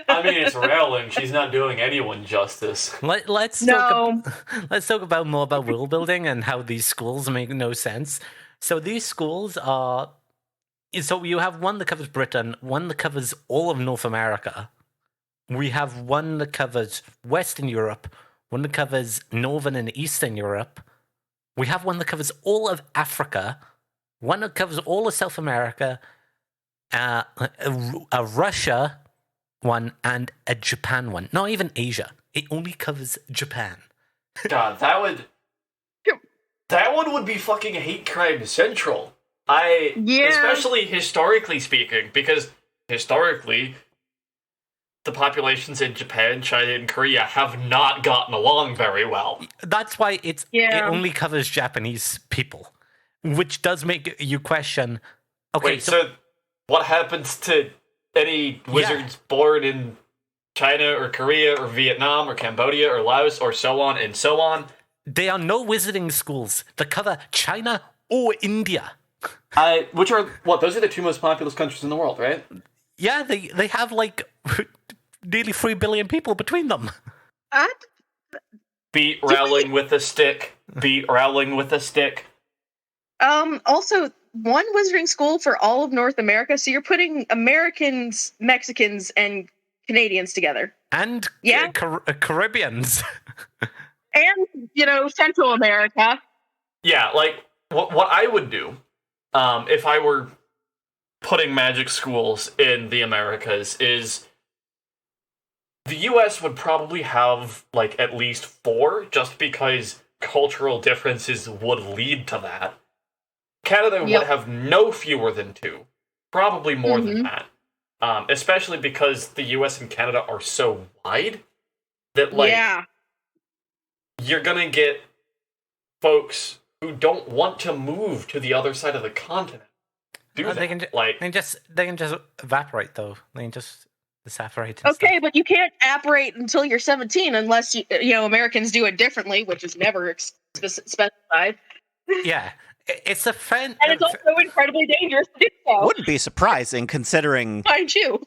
I mean, it's Rowling. She's not doing anyone justice. Let's No. talk about more about world building and how these schools make no sense. So these schools are... So you have one that covers Britain, one that covers all of North America. We have one that covers Western Europe, one that covers Northern and Eastern Europe. We have one that covers all of Africa, one that covers all of South America, a Russia one, and a Japan one. Not even Asia. It only covers Japan. God, that one would be fucking hate crime central. Yeah. Especially historically speaking, because historically, the populations in Japan, China, and Korea have not gotten along very well. That's why it Yeah. only covers Japanese people, which does make you question. Okay, Wait, so what happens to any wizards born in China or Korea or Vietnam or Cambodia or Laos or so on and so on? there are no wizarding schools that cover China or India. Which are, what, those are the two most populous countries in the world, right? Yeah, they have like nearly 3 billion people between them. Uh, Beat Rowling with a stick. Beat Rowling with a stick. Also, one wizarding school for all of North America, so you're putting Americans, Mexicans, and Canadians together. And Yeah. Caribbeans. And, Central America. Yeah, like, what I would do, if I were putting magic schools in the Americas, is the US would probably have, like, at least 4, just because cultural differences would lead to that. Canada would have no fewer than 2. Probably more than that. Especially because the US and Canada are so wide that, like, you're gonna get folks who don't want to move to the other side of the continent. They can just evaporate, though. They can just evaporate. Okay, but you can't apparate until you're 17 unless Americans do it differently, which is never specified. Yeah, it's a and it's also incredibly dangerous to do so. Wouldn't be surprising considering. Mind you.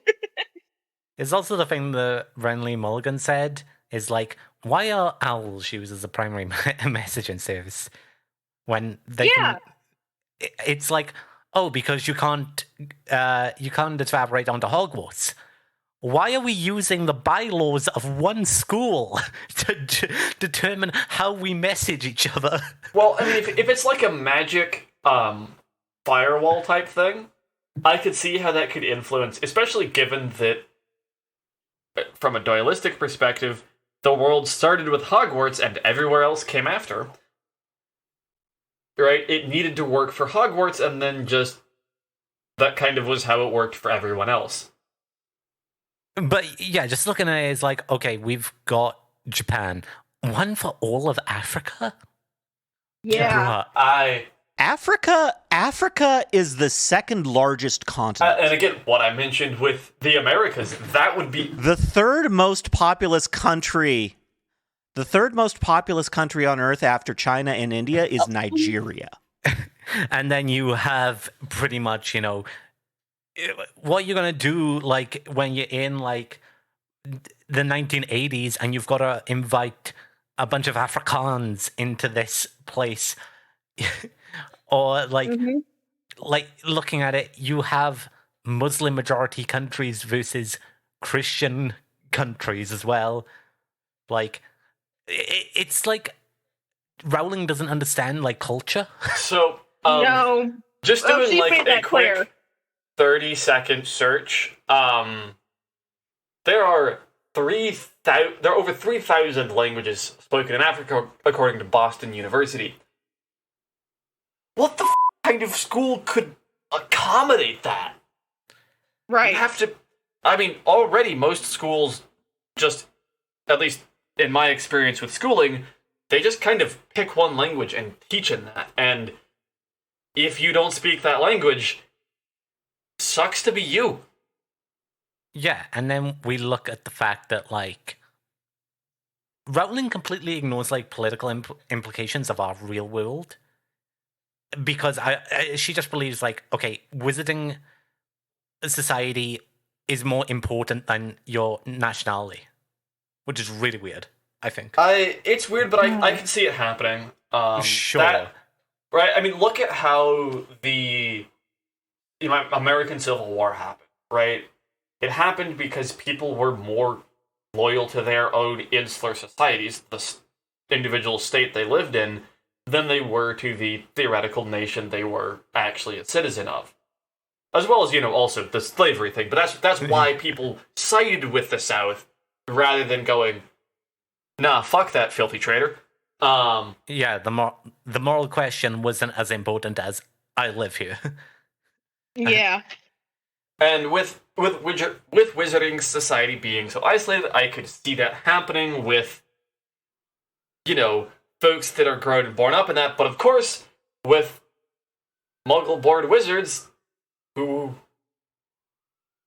It's also the thing that Renly Mulligan said is like, why are owls used as a primary messaging service when they can? It's like, oh, because you can't evaporate onto Hogwarts. Why are we using the bylaws of one school to determine how we message each other? Well, I mean, if it's like a magic firewall type thing, I could see how that could influence, especially given that, from a dualistic perspective, the world started with Hogwarts and everywhere else came after. Right? It needed to work for Hogwarts, and then just that kind of was how it worked for everyone else. But yeah, just looking at it, it's like, okay, we've got Japan. One for all of Africa? Yeah. Africa is the second largest continent. And again, what I mentioned with the Americas, that would be the third most populous country. The third most populous country on Earth after China and India is Nigeria. And then you have pretty much, what you're going to do, like, when you're in, like, the 1980s and you've got to invite a bunch of Afrikaans into this place. Or, like, like, looking at it, you have Muslim majority countries versus Christian countries as well. Like, it's like Rowling doesn't understand, like, culture. So, no. Just doing, like, a quick clear. 30-second search, there are over 3,000 languages spoken in Africa, according to Boston University. What the kind of school could accommodate that? Right. You have to... I mean, already most schools just, at least in my experience with schooling, they just kind of pick one language and teach in that. And if you don't speak that language, sucks to be you. Yeah, and then we look at the fact that, like, Rowling completely ignores, like, political implications of our real world. Because she just believes, like, okay, wizarding society is more important than your nationality. Which is really weird, I think. It's weird, but I can see it happening. Sure. Right? I mean, look at how the American Civil War happened, right? It happened because people were more loyal to their own insular societies, the individual state they lived in, than they were to the theoretical nation they were actually a citizen of. As well as, also the slavery thing. But that's why people sided with the South rather than going, nah, fuck that filthy traitor. Yeah, the moral question wasn't as important as I live here. Yeah. And with wizarding society being so isolated, I could see that happening with, folks that are grown and born up in that. But of course, with Muggle-born wizards who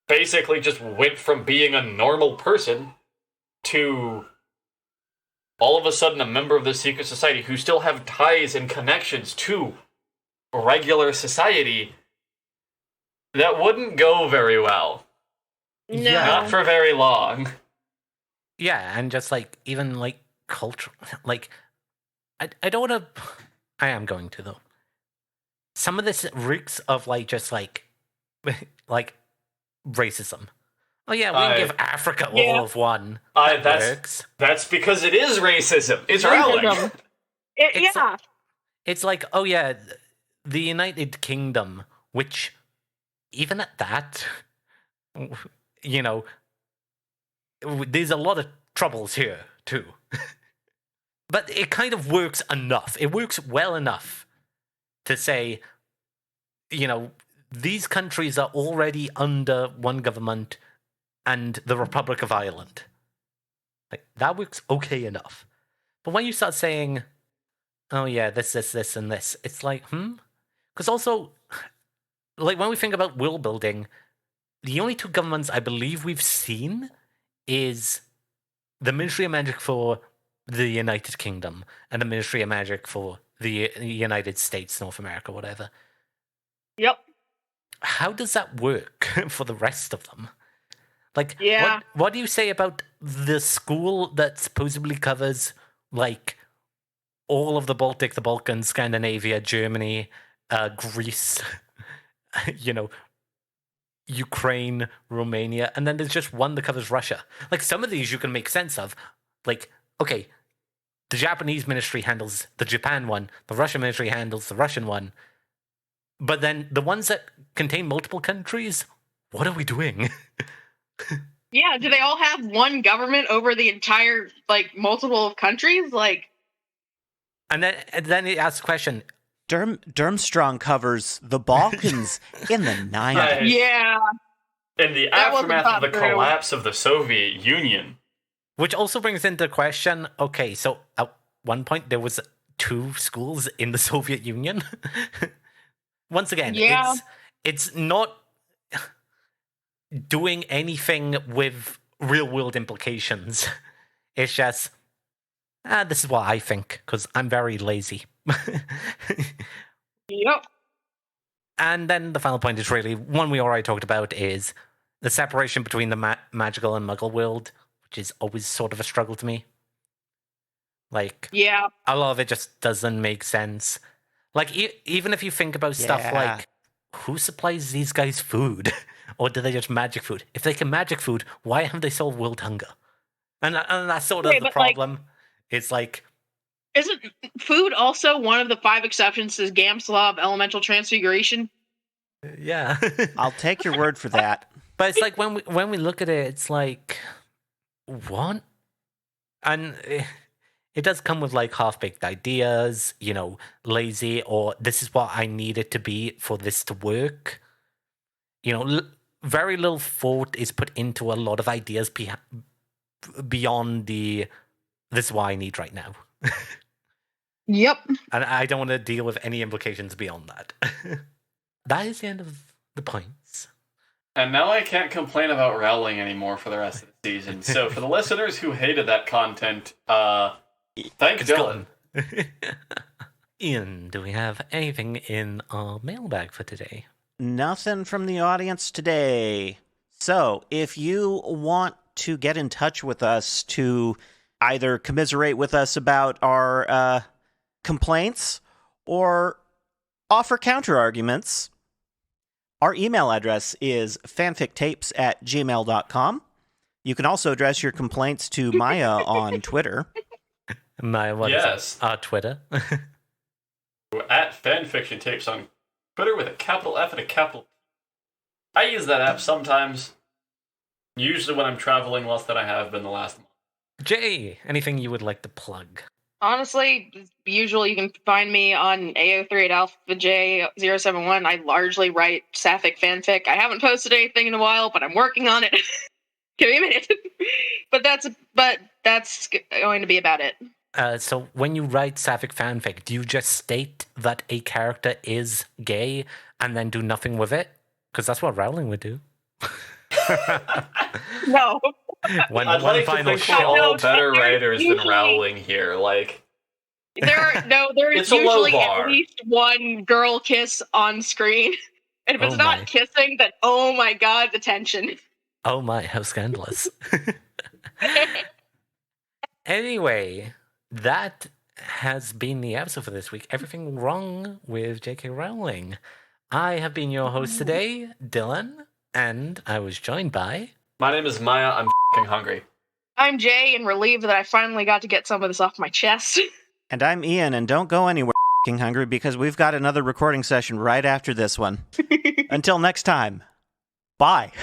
basically just went from being a normal person to all of a sudden a member of the secret society who still have ties and connections to regular society, that wouldn't go very well. No. Not for very long. Yeah, and just like even like culture, like I don't want to. I am going to though. Some of this reeks of like just like like racism. Oh yeah, we can give Africa all of one. That works. That's because it is racism. It's Rowling. It's like, oh yeah, the United Kingdom, which even at that, you know, there's a lot of troubles here too. But it kind of works enough. It works well enough to say, you know, these countries are already under one government and the Republic of Ireland. Like, that works okay enough. But when you start saying, oh yeah, this, and this, it's like, Because also, like, when we think about world building, the only two governments I believe we've seen is the Ministry of Magic for the United Kingdom and the Ministry of Magic for the United States, North America, whatever. Yep. How does that work for the rest of them? Like, yeah. what do you say about the school that supposedly covers, like, all of the Baltic, the Balkans, Scandinavia, Germany, Greece, you know, Ukraine, Romania, and then there's just one that covers Russia. Like, some of these you can make sense of. Like, okay, the Japanese ministry handles the Japan one, the Russian ministry handles the Russian one. But then the ones that contain multiple countries, what are we doing? Yeah, do they all have one government over the entire, like, multiple countries? Like, and then it asks the question. Durmstrang covers the Balkans in the 90s. Yeah. In the aftermath of the collapse of the Soviet Union. Which also brings into question, okay, so at one point there was 2 schools in the Soviet Union. Once again, it's not doing anything with real-world implications. It's just, this is what I think, because I'm very lazy. Yep. And then the final point is really, one we already talked about, is the separation between the magical and muggle world, which is always sort of a struggle to me. Like, a lot of it just doesn't make sense. Like, even if you think about stuff like, who supplies these guys food? Or do they just magic food? If they can magic food, why haven't they solved world hunger? And that's sort of the problem. Like, it's like... Isn't food also one of the 5 exceptions to Gamp's law of elemental transfiguration? Yeah. I'll take your word for that. But it's like, when we look at it, it's like, what? And... it does come with, like, half-baked ideas, you know, lazy, or this is what I need it to be for this to work. You know, very little thought is put into a lot of ideas beyond this is what I need right now. Yep. And I don't want to deal with any implications beyond that. That is the end of the points. And now I can't complain about Rowling anymore for the rest of the season. So for the listeners who hated that content, thank Dylan. Ian, do we have anything in our mailbag for today? Nothing from the audience today. So, if you want to get in touch with us to either commiserate with us about our complaints or offer counter-arguments, our email address is fanfictapes@gmail.com. You can also address your complaints to Maya on Twitter. Maya, what is it? Twitter. At fanfiction tapes on Twitter with a capital F and a capital P. I use that app sometimes, usually when I'm traveling less than I have been the last month. Jaye, anything you would like to plug? Honestly, usually you can find me on AO38 Alpha J071. I largely write sapphic fanfic. I haven't posted anything in a while, but I'm working on it. Give me a minute. But that's going to be about it. So when you write sapphic fanfic, do you just state that a character is gay and then do nothing with it? Because that's what Rowling would do. No. I'd like to think we're all better writers than Rowling here. Like, there's usually at least one girl kiss on screen. And if it's not kissing, then oh my god, the tension. Oh my, how scandalous. Anyway, that has been the episode for this week. Everything wrong with J.K. Rowling. I have been your host today, Dylan, and I was joined by... My name is Maya. I'm f***ing hungry. I'm Jay and relieved that I finally got to get some of this off my chest. And I'm Ian, and don't go anywhere, f***ing hungry, because we've got another recording session right after this one. Until next time, bye.